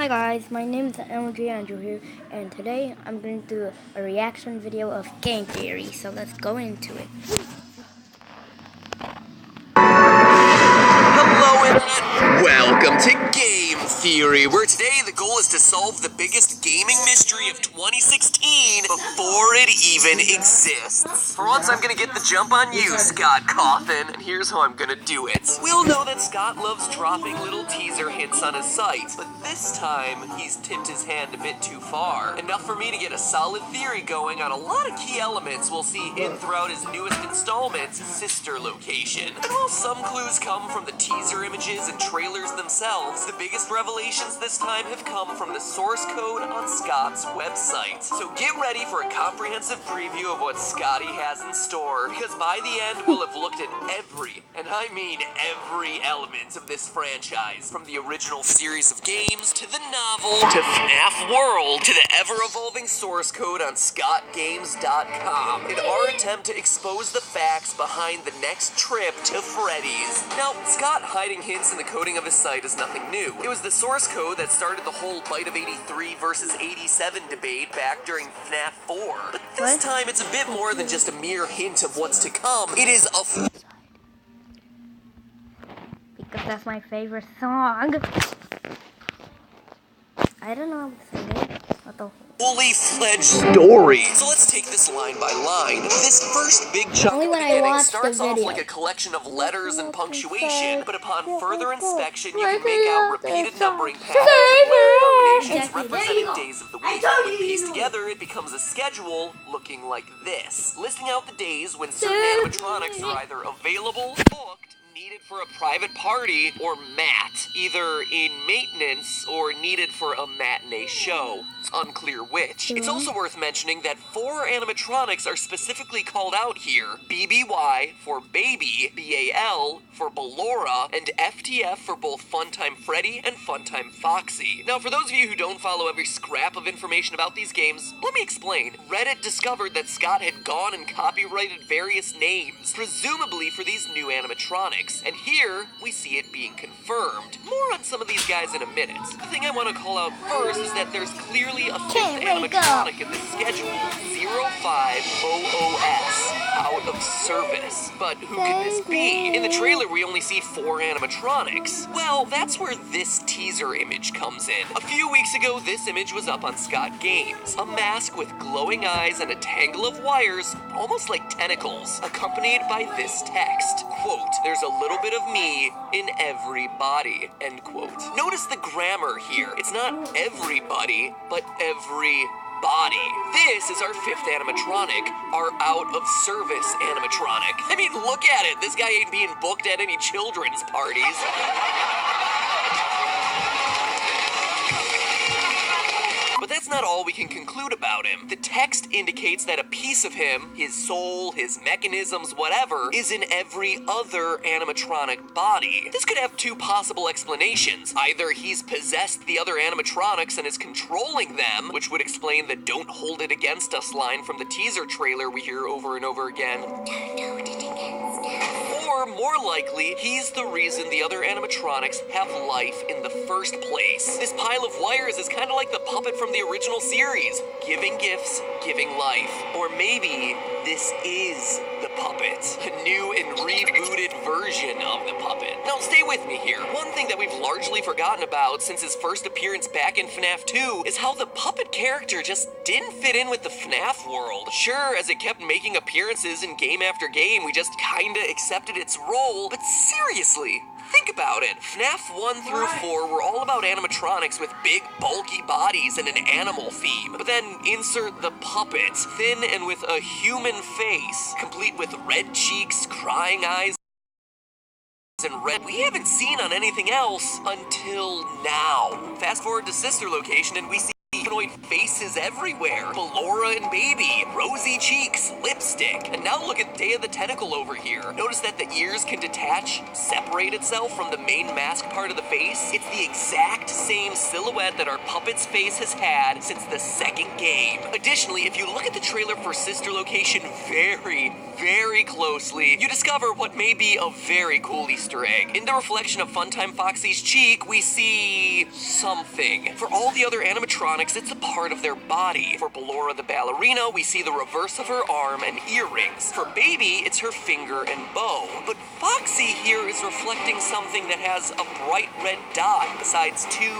Hi guys, my name is MG Andrew here, and today I'm going to do a reaction video of Game Theory, so let's go into it. Hello Internet! Welcome to Game Theory, where today the goal is to solve the biggest gaming mystery of 2016 before it even exists. For once I'm gonna get the jump on you, Scott Cawthon, and here's how I'm gonna do it. We'll know that Scott loves dropping little teaser hints on his site, but this time he's tipped his hand a bit too far. Enough for me to get a solid theory going on a lot of key elements we'll see hidden throughout his newest installment, Sister Location. And while some clues come from the teaser images and trailers themselves, the biggest revelations this time have come from the source code on Scott's website. So get ready for a comprehensive preview of what Scotty has in store, because by the end we'll have looked at every, and I mean every element of this franchise, from the original series of games, to the novel, to FNAF World, to the ever-evolving source code on ScottGames.com, in our attempt to expose the facts behind the next trip to Freddy's. Now, Scott hiding hints in the coding of his site is nothing new. It was the source code that started the whole Bite of 83 versus 87 debate back during FNAF 4. But this time it's a bit more than just a mere hint of what's to come. It is a Because that's my favorite song. I don't know how to sing it. What the fully fledged story. So let's take this line by line. This first big chunk Only of when the I beginning watch starts the off video. like a collection of letters and punctuation, but upon further inspection, you can make out repeated numbering patterns and letter combinations representing days of the week. When pieced together, it becomes a schedule looking like this, listing out the days when certain animatronics are either available, booked, needed for a private party, or mat, either in maintenance or needed for a matinee show. It's unclear which. It's also worth mentioning that 4 animatronics are specifically called out here: BBY for Baby, BAL for Ballora, and FTF for both Funtime Freddy and Funtime Foxy. Now, for those of you who don't follow every scrap of information about these games, let me explain. Reddit discovered that Scott had gone and copyrighted various names, presumably for these new animatronics, and here we see it being confirmed. More on some of these guys in a minute. The thing I want to call out first is that there's clearly a 5th animatronic in this schedule, 05OOS, out of service. But who could this be? In the trailer we only see 4 animatronics. Well, that's where this teaser image comes in. A few weeks ago, this image was up on Scott Games. A mask with glowing eyes and a tangle of wires, almost like tentacles, accompanied by this text. Quote, "There's a little bit of me in every body," end quote. Notice the grammar here. It's not everybody, but every body. This is our 5th animatronic, our out-of-service animatronic. I mean, look at it. This guy ain't being booked at any children's parties. But that's not all we can conclude about him. The text indicates that a piece of him, his soul, his mechanisms, whatever, is in every other animatronic body. This could have 2 possible explanations. Either he's possessed the other animatronics and is controlling them, which would explain the "don't hold it against us" line from the teaser trailer we hear over and over again. Or, more likely, he's the reason the other animatronics have life in the first place. This pile of wires is kind of like the puppet from the original series, giving gifts, giving life. Or maybe this is the puppet, a new and rebooted version of the puppet. Now, stay with me here. One thing that we've largely forgotten about since his first appearance back in FNAF 2 is how the puppet character just didn't fit in with the FNAF world. Sure, as it kept making appearances in game after game, we just kinda accepted its role, but seriously, think about it. FNAF 1 through 4 were all about animatronics with big, bulky bodies and an animal theme. But then insert the puppet, thin and with a human face, complete with red cheeks, crying eyes, and red we haven't seen on anything else until now. Fast forward to Sister Location and we see humanoid faces everywhere. Ballora and Baby, rosy cheeks, lipstick. And now look at Day of the Tentacle over here. Notice that the ears can detach, separate itself from the main mask part of the face. It's the exact same silhouette that our puppet's face has had since the second game. Additionally, if you look at the trailer for Sister Location very closely, you discover what may be a very cool Easter egg. In the reflection of Funtime Foxy's cheek, we see something. For all the other animatronics, it's a part of their body. For Ballora the ballerina, we see the reverse of her arm and earrings. For Baby, it's her finger and bow. But Foxy here is reflecting something that has a bright red dot besides two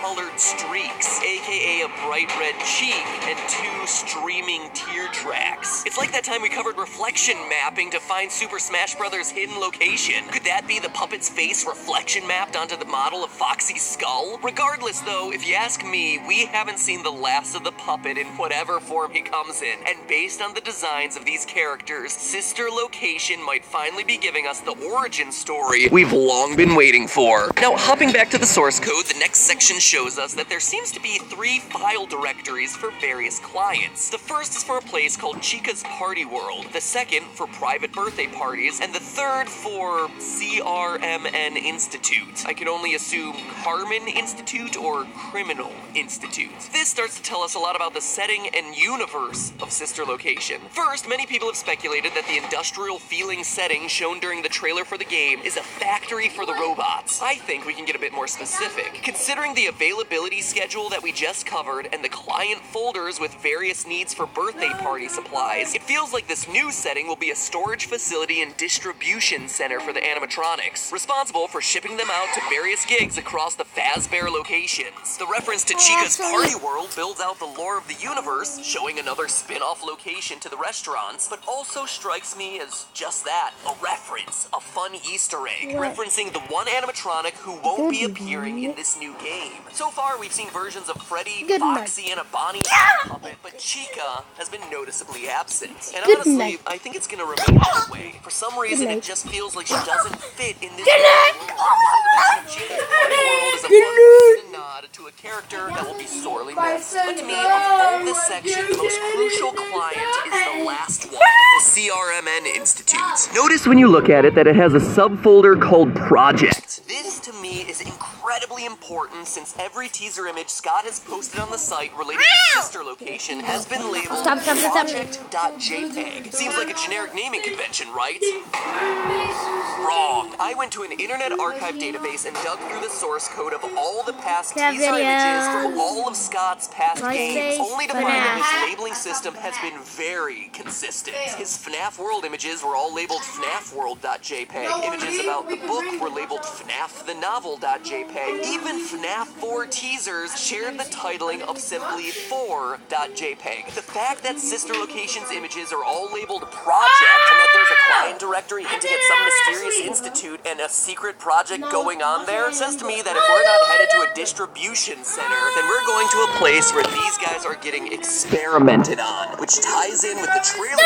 colored streaks, aka a bright red cheek and two streaming tear tracks. It's like that time we covered reflection mapping to find Super Smash Bros. Hidden location. Could that be the puppet's face reflection mapped onto the model of Foxy's skull? Regardless though, if you ask me, we haven't seen the last of the puppet in whatever form he comes in, and based on the designs of these characters, Sister Location might finally be giving us the origin story we've long been waiting for. Now, hopping back to the source code, the next section shows us that there seems to be 3 file directories for various clients. The first is for a place called Chica's Party World, the second for private birthday parties, and the third for CRMN Institute. I can only assume Carmen Institute or Criminal Institute. This starts to tell us a lot about the setting and universe of Sister Location. First, many people have speculated that the industrial feeling setting shown during the trailer for the game is a factory for the robots. I think we can get a bit more specific. Considering the availability schedule that we just covered and the client folders with various needs for birthday party supplies, it feels like this new setting will be a storage facility and distribution center for the animatronics, responsible for shipping them out to various gigs across the Fazbear locations. The reference to Chica's Party World builds out the lore of the universe, showing another spin-off location to the restaurants, but also strikes me as just that, a reference, a fun Easter egg, referencing the one animatronic who won't be appearing in this new game. So far, we've seen versions of Freddy, Foxy, and a Bonnie puppet, but Chica has been noticeably absent. And honestly, I think it's gonna remain that way. For some reason, it just feels like she doesn't fit in this world. Chica's Party World is a fun nod to a character that will be sorely missed. But to me, of all this section, the most crucial client is the last one, the CRMN Institute. Notice when you look at it that it has a subfolder called Project. This, to me, is incredibly important since every teaser image Scott has posted on the site related to Sister Location has been labeled Project.jpg. Seems like a generic naming convention, right? Wrong. I went to an Internet Archive database and dug through the source code of all the past teaser images from all of Scott's past games, only to find that his labeling system has been very consistent. His FNAF World images were all labeled FNAFWorld.jpg. Images about the book were labeled FNAF the Novel.jpg. Even FNAF 4 teasers shared the titling of simply 4.jpg. The fact that Sister Location's images are all labeled Project and that there's a client directory hinting at some mysterious institute and a secret project going on there says to me that if we're not headed to a distribution center, then we're going to a place where these guys are getting experimented on, which ties in with the trailer of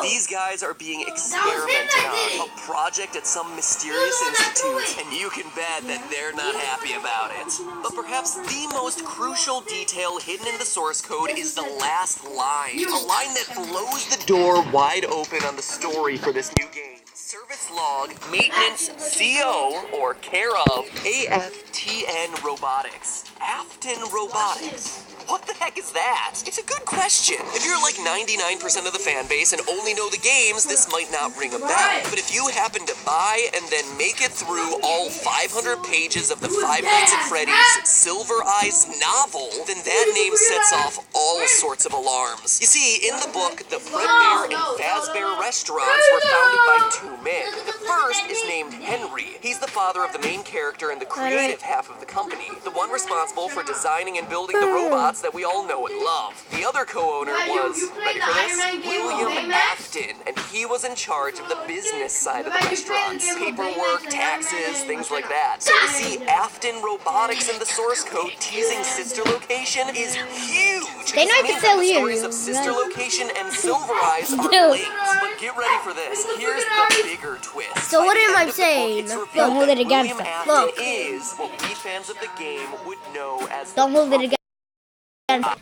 these guys are being experimented on, a project at some mysterious institute, and you can bet that they're not happy about it. But perhaps the most crucial detail hidden in the source code is the last line, a line that blows the door wide open on the story for this new game. Service log, maintenance, CO, or care of, AFTN Robotics. Afton Robotics. What the heck is that? It's a good question. If you're like 99% of the fan base and only know the games, this might not ring a bell. But if you happen to buy and then make it through all 500 pages of the Five Nights at Freddy's Silver Eyes novel, then that name sets off all sorts of alarms. You see, in the book, the Fredbear and Fazbear restaurants were founded by 2 men. The first is named Henry. He's the father of the main character and the creative half of the company, the one responsible for designing and building the robots that we all know and love. The other co-owner was, ready for this? William Afton, and he was in charge of the business side of the restaurants. Paperwork, taxes, things like that. So to see Afton Robotics in the source code teasing Sister Location is huge. They know to tell you. The stories of Sister Location and Silver Eyes are linked. But get ready for this. Here's the bigger twist. So what am I saying? Don't hold it against William them. Afton Look. is what we fans of the game would know as Don't hold it against them. Ow!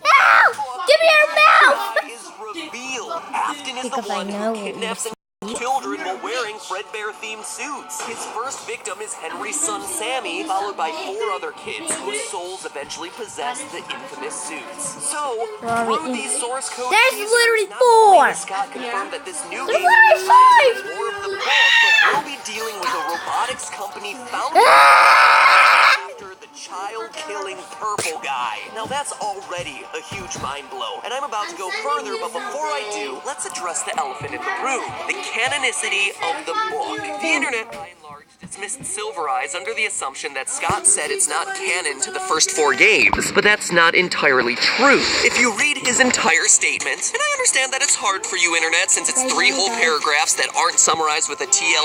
Give me your mouth! is revealed. Afton is the Because I one know who kidnaps and children while wearing Fredbear-themed suits. His first victim is Henry's son Sammy, followed by 4 other kids whose souls eventually possess the infamous suits. So, through these source code There's teasers, literally not only 4. has Scott confirmed that this new There's game literally is 5. more of the book, but we'll be dealing with a robotics company founded after the child-killing purple guy. Now that's already a huge mind blow, and I'm about to go further, but before I do, let's address the elephant in the room, the canonicity of the book. The internet, by and large, dismissed Silver Eyes under the assumption that Scott said it's not canon to the first 4 games, but that's not entirely true. If you read his entire statement, and I understand that it's hard for you, internet, since it's 3 whole paragraphs that aren't summarized with a TL